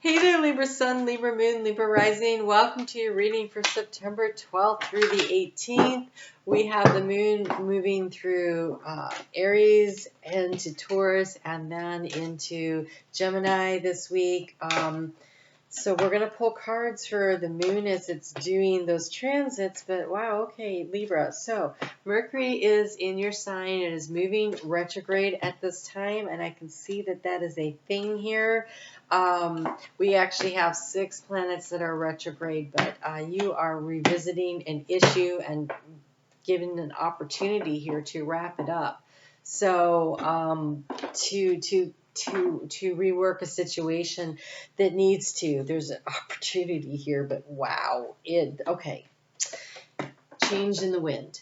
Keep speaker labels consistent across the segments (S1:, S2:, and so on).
S1: Hey there, Libra Sun, Libra Moon, Libra Rising. Welcome to your reading for September 12th through the 18th. We have the moon moving through Aries into Taurus and then into Gemini this week. So we're going to pull cards for the moon as it's doing those transits, but wow, okay, Libra. So Mercury is in your sign. It is moving retrograde at this time, and I can see that that is a thing here. We actually have 6 planets that are retrograde, but you are revisiting an issue and given an opportunity here to wrap it up. So to rework a situation that needs to. There's an opportunity here, but wow. Okay. Change in the wind.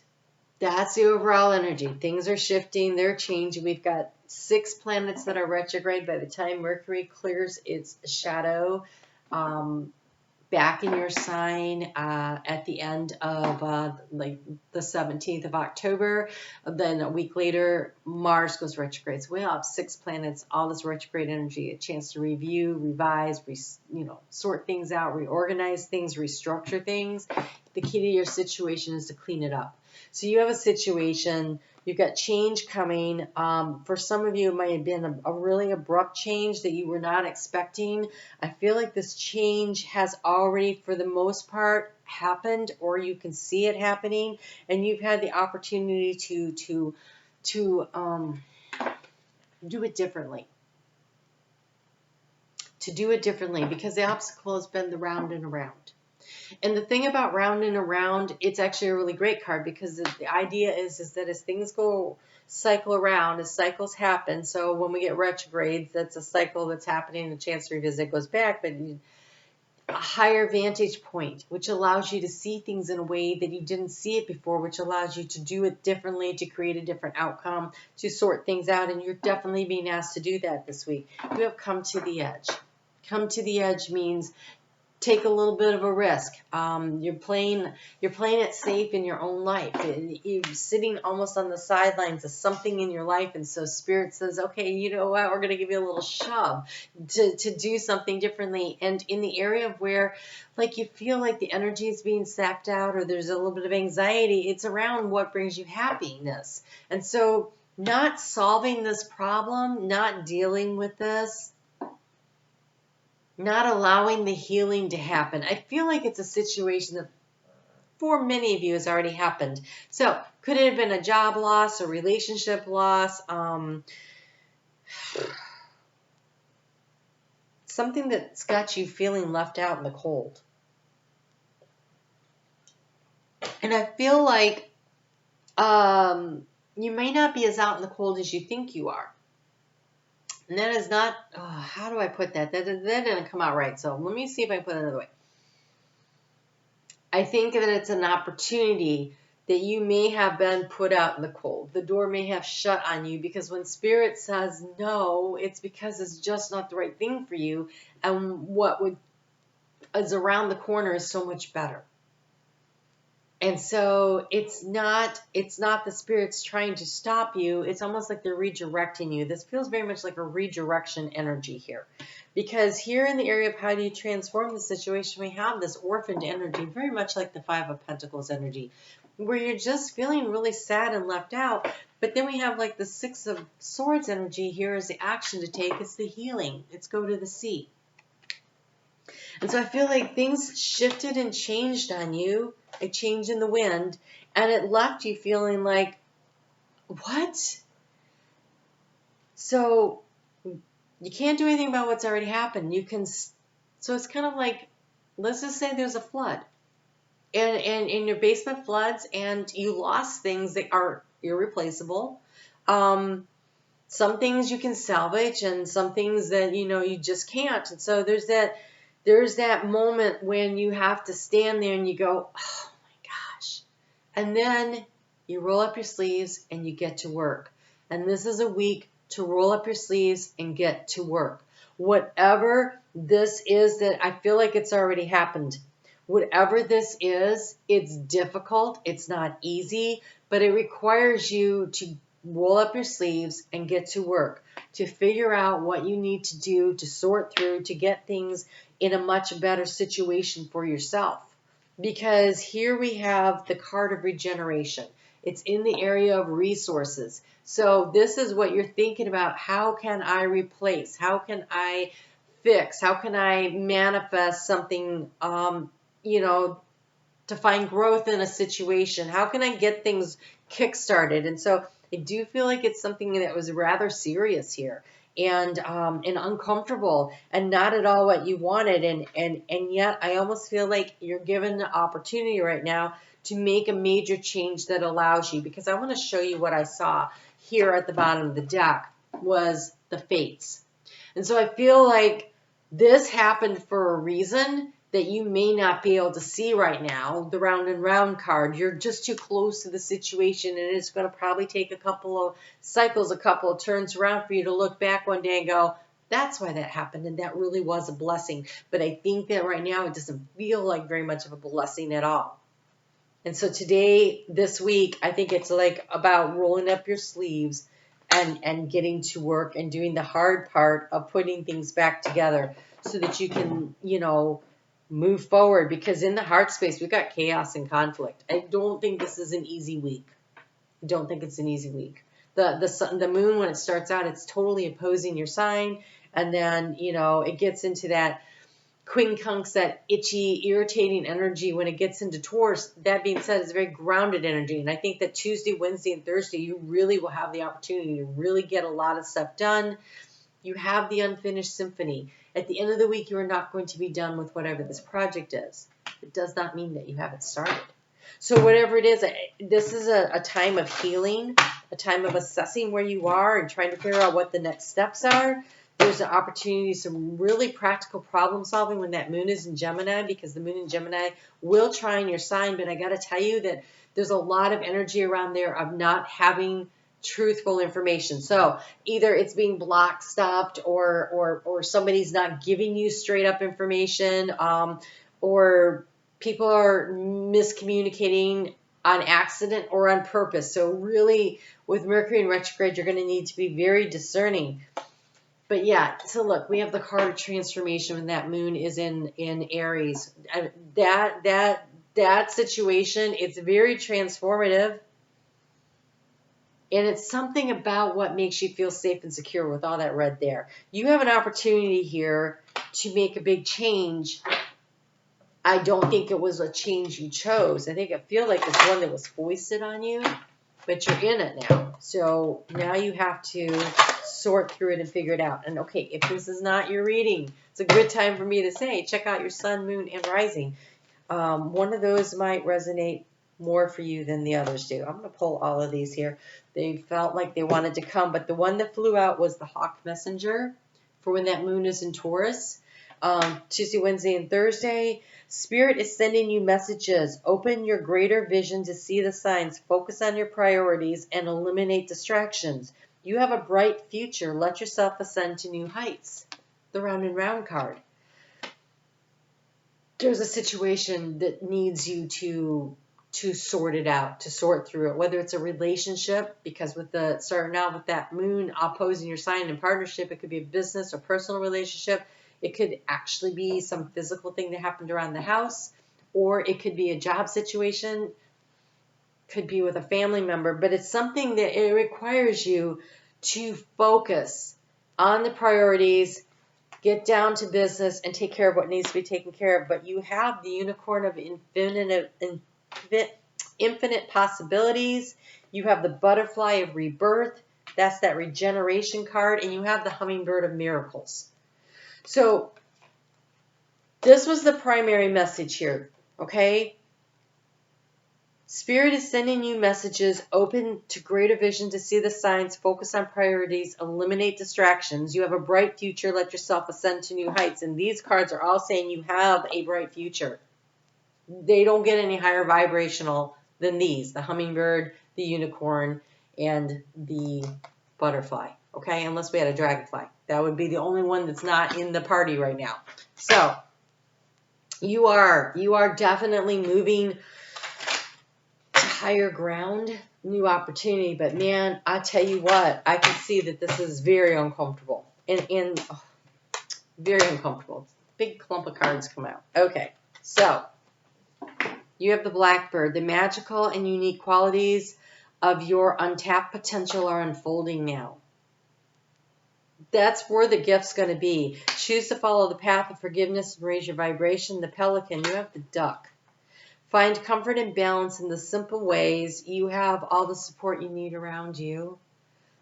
S1: That's the overall energy. Things are shifting. They're changing. We've got 6 planets that are retrograde. By the time Mercury clears its shadow, back in your sign at the end of like the 17th of October. Then a week later, Mars goes retrograde. So we have 6 planets, all this retrograde energy, a chance to review, revise, sort things out, reorganize things, restructure things. The key to your situation is to clean it up. So you have a situation, you've got change coming. For some of you, it might have been a really abrupt change that you were not expecting. I feel like this change has already, for the most part, happened, or you can see it happening, and you've had the opportunity to do it differently. To do it differently, because the obstacle has been the round and around. And the thing about round and around, it's actually a really great card, because the idea is that as things cycle around, as cycles happen, so when we get retrogrades, that's a cycle that's happening, a chance to revisit goes back, but a higher vantage point, which allows you to see things in a way that you didn't see it before, which allows you to do it differently, to create a different outcome, to sort things out, and you're definitely being asked to do that this week. You have come to the edge. Come to the edge means take a little bit of a risk. You're playing it safe in your own life. You're sitting almost on the sidelines of something in your life, and so Spirit says, okay, you know what, we're going to give you a little shove to do something differently. And in the area of where, like, you feel like the energy is being sapped out, or there's a little bit of anxiety, it's around what brings you happiness. And so not solving this problem, not dealing with this, not allowing the healing to happen. I feel like it's a situation that for many of you has already happened. So could it have been a job loss, a relationship loss, something that's got you feeling left out in the cold. And I feel like you may not be as out in the cold as you think you are. And that is not, how do I put that? That didn't come out right. So let me see if I can put it another way. I think that it's an opportunity that you may have been put out in the cold. The door may have shut on you, because when Spirit says no, it's because it's just not the right thing for you. And what is around the corner is so much better. And so it's not the Spirit's trying to stop you. It's almost like they're redirecting you. This feels very much like a redirection energy here. Because here in the area of how do you transform the situation, we have this orphaned energy, very much like the 5 of Pentacles energy, where you're just feeling really sad and left out. But then we have like the 6 of Swords energy here as the action to take. It's the healing. It's go to the sea. And so I feel like things shifted and changed on you, a change in the wind, and it left you feeling like, what? So you can't do anything about what's already happened. So it's kind of like, let's just say there's a flood, and your basement floods, and you lost things that are irreplaceable. Some things you can salvage, and some things that you just can't. And so there's that moment when you have to stand there and you go, oh my gosh. And then you roll up your sleeves and you get to work. And this is a week to roll up your sleeves and get to work. Whatever this is, that I feel like it's already happened. Whatever this is, it's difficult. It's not easy, but it requires you roll up your sleeves and get to work, to figure out what you need to do, to sort through, to get things in a much better situation for yourself. Because here we have the card of regeneration. It's in the area of resources. So this is what you're thinking about. How can I replace? How can I fix? How can I manifest something, to find growth in a situation? How can I get things kick-started? And so I do feel like it's something that was rather serious here and uncomfortable and not at all what you wanted. And yet I almost feel like you're given the opportunity right now to make a major change that allows you, because I want to show you what I saw here at the bottom of the deck was the fates. And so I feel like this happened for a reason that you may not be able to see right now, the round and round card. You're just too close to the situation, and it's going to probably take a couple of cycles, a couple of turns around for you to look back one day and go, that's why that happened, and that really was a blessing. But I think that right now it doesn't feel like very much of a blessing at all. And so today, this week, I think it's like about rolling up your sleeves and getting to work and doing the hard part of putting things back together so that you can, move forward. Because in the heart space, we've got chaos and conflict. I don't think this is an easy week. I don't think it's an easy week. The moon, when it starts out, it's totally opposing your sign. And then, it gets into that quincunx, that itchy, irritating energy when it gets into Taurus. That being said, it's a very grounded energy. And I think that Tuesday, Wednesday, and Thursday, you really will have the opportunity to really get a lot of stuff done. You have the unfinished symphony. At the end of the week, you are not going to be done with whatever this project is. It does not mean that you haven't started. So whatever it is, this is a time of healing, a time of assessing where you are and trying to figure out what the next steps are. There's an opportunity, some really practical problem solving when that moon is in Gemini, because the moon in Gemini will trine your sign. But I got to tell you that there's a lot of energy around there of not having truthful information. So either it's being blocked, stopped, or somebody's not giving you straight up information, or people are miscommunicating on accident or on purpose. So really, with Mercury in retrograde, you're going to need to be very discerning. But yeah, so look, we have the card of transformation when that moon is in Aries. That situation, it's very transformative. And it's something about what makes you feel safe and secure with all that red there. You have an opportunity here to make a big change. I don't think it was a change you chose. I feel like it's one that was foisted on you, but you're in it now. So now you have to sort through it and figure it out. And okay, if this is not your reading, it's a good time for me to say, check out your sun, moon, and rising. One of those might resonate more for you than the others do. I'm going to pull all of these here. They felt like they wanted to come, but the one that flew out was the Hawk Messenger for when that moon is in Taurus. Tuesday, Wednesday, and Thursday. Spirit is sending you messages. Open your greater vision to see the signs. Focus on your priorities and eliminate distractions. You have a bright future. Let yourself ascend to new heights. The round and round card. There's a situation that needs you to sort it out, to sort through it, whether it's a relationship, because with the starting out with that moon opposing your sign in partnership, it could be a business or personal relationship. It could actually be some physical thing that happened around the house, or it could be a job situation, could be with a family member, but it's something that it requires you to focus on the priorities, get down to business, and take care of what needs to be taken care of. But you have the unicorn of infinite possibilities. You have the butterfly of rebirth. That's that regeneration card. And you have the hummingbird of miracles. So this was the primary message here, okay? Spirit is sending you messages. Open to greater vision to see the signs. Focus on priorities. Eliminate distractions. You have a bright future. Let yourself ascend to new heights. And these cards are all saying you have a bright future. They don't get any higher vibrational than these. The hummingbird, the unicorn, and the butterfly. Okay, unless we had a dragonfly. That would be the only one that's not in the party right now. So, you are definitely moving to higher ground, new opportunity. But man, I tell you what, I can see that this is very uncomfortable. And very uncomfortable. Big clump of cards come out. Okay, so you have the Blackbird. The magical and unique qualities of your untapped potential are unfolding now. That's where the gift's going to be. Choose to follow the path of forgiveness and raise your vibration. The Pelican, you have the Duck. Find comfort and balance in the simple ways. You have all the support you need around you.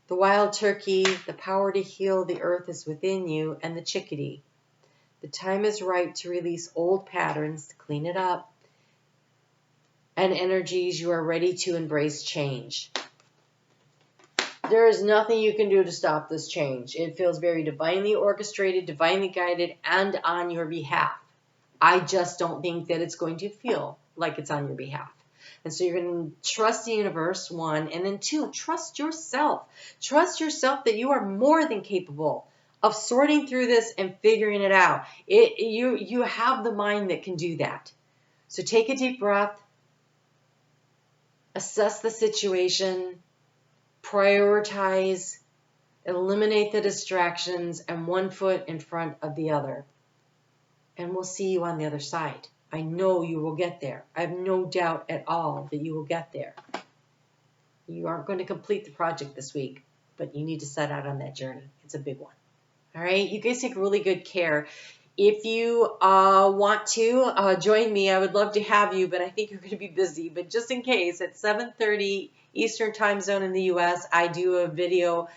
S1: The Wild Turkey, the power to heal the earth is within you. And the Chickadee. The time is right to release old patterns, to clean it up, and energies. You are ready to embrace change. There is nothing you can do to stop this change. It feels very divinely orchestrated, divinely guided, and on your behalf. I just don't think that it's going to feel like it's on your behalf. And so you're going to trust the universe, one, and then two, trust yourself. Trust yourself that you are more than capable of sorting through this and figuring it out. You have the mind that can do that. So take a deep breath, assess the situation, prioritize, eliminate the distractions, and one foot in front of the other. And we'll see you on the other side. I know you will get there. I have no doubt at all that you will get there. You aren't going to complete the project this week, but you need to set out on that journey. It's a big one. All right, you guys take really good care. If you want to join me, I would love to have you, but I think you're going to be busy. But just in case, at 7:30 Eastern Time Zone in the U.S., I do a video,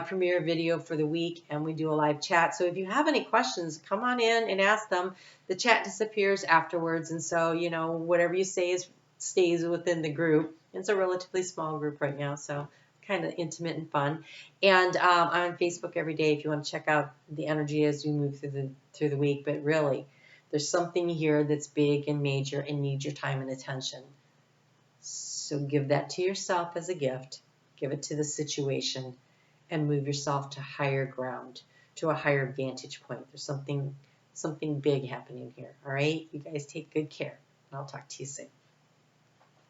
S1: premiere video for the week, and we do a live chat. So if you have any questions, come on in and ask them. The chat disappears afterwards, and so, you know, whatever you say stays within the group. It's a relatively small group right now, so kind of intimate and fun. And I'm on Facebook every day if you want to check out the energy as we move through the week. But really, there's something here that's big and major and needs your time and attention. So give that to yourself as a gift. Give it to the situation and move yourself to higher ground, to a higher vantage point. There's something big happening here. All right? You guys take good care. I'll talk to you soon.